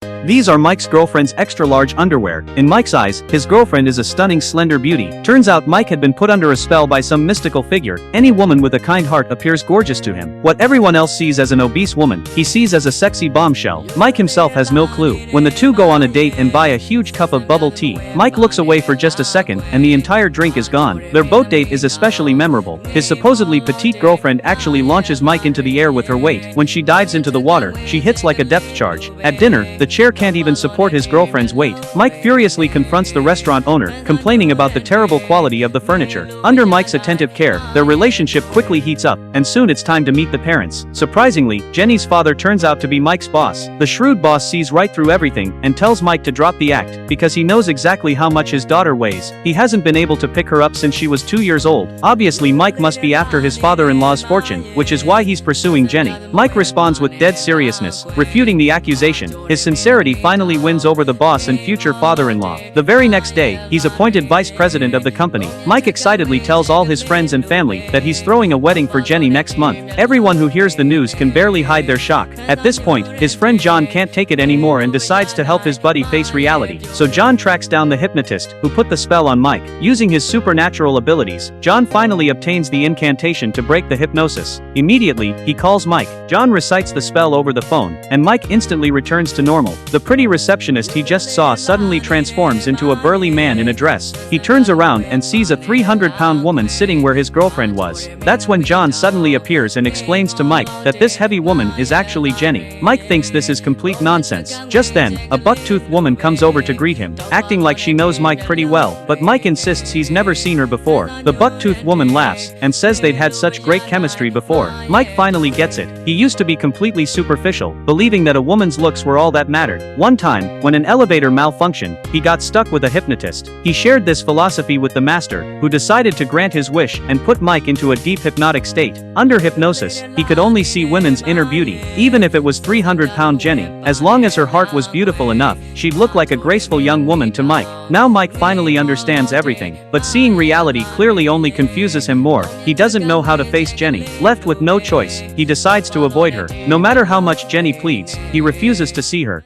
These are Mike's girlfriend's extra-large underwear. In Mike's eyes, his girlfriend is a stunning slender beauty. Turns out Mike had been put under a spell by some mystical figure. Any woman with a kind heart appears gorgeous to him. What everyone else sees as an obese woman, he sees as a sexy bombshell. Mike himself has no clue. When the two go on a date and buy a huge cup of bubble tea, Mike looks away for just a second, and the entire drink is gone. Their boat date is especially memorable. His supposedly petite girlfriend actually launches Mike into the air with her weight. When she dives into the water, she hits like a depth charge. At dinner, the chair can't even support his girlfriend's weight. Mike furiously confronts the restaurant owner, complaining about the terrible quality of the furniture. Under Mike's attentive care, their relationship quickly heats up, and soon it's time to meet the parents. Surprisingly, Jenny's father turns out to be Mike's boss. The shrewd boss sees right through everything, and tells Mike to drop the act, because he knows exactly how much his daughter weighs. He hasn't been able to pick her up since she was 2 years old. Obviously Mike must be after his father-in-law's fortune, which is why he's pursuing Jenny. Mike responds with dead seriousness, refuting the accusation. His sincerity finally wins over the boss and future father-in-law. The very next day, he's appointed vice president of the company. Mike excitedly tells all his friends and family that he's throwing a wedding for Jenny next month. Everyone who hears the news can barely hide their shock. At this point, his friend John can't take it anymore and decides to help his buddy face reality. So John tracks down the hypnotist, who put the spell on Mike. Using his supernatural abilities, John finally obtains the incantation to break the hypnosis. Immediately, he calls Mike. John recites the spell over the phone, and Mike instantly returns to normal. The pretty receptionist he just saw suddenly transforms into a burly man in a dress. He turns around and sees a 300-pound woman sitting where his girlfriend was. That's when John suddenly appears and explains to Mike that this heavy woman is actually Jenny. Mike thinks this is complete nonsense. Just then, a buck-toothed woman comes over to greet him, acting like she knows Mike pretty well, but Mike insists he's never seen her before. The buck-toothed woman laughs and says they'd had such great chemistry before. Mike finally gets it. He used to be completely superficial, believing that a woman's looks were all that mattered. One time, when an elevator malfunctioned, he got stuck with a hypnotist. He shared this philosophy with the master, who decided to grant his wish and put Mike into a deep hypnotic state. Under hypnosis, he could only see women's inner beauty, even if it was 300-pound Jenny. As long as her heart was beautiful enough, she'd look like a graceful young woman to Mike. Now Mike finally understands everything, but seeing reality clearly only confuses him more. He doesn't know how to face Jenny. Left with no choice, he decides to avoid her. No matter how much Jenny pleads, he refuses to see her.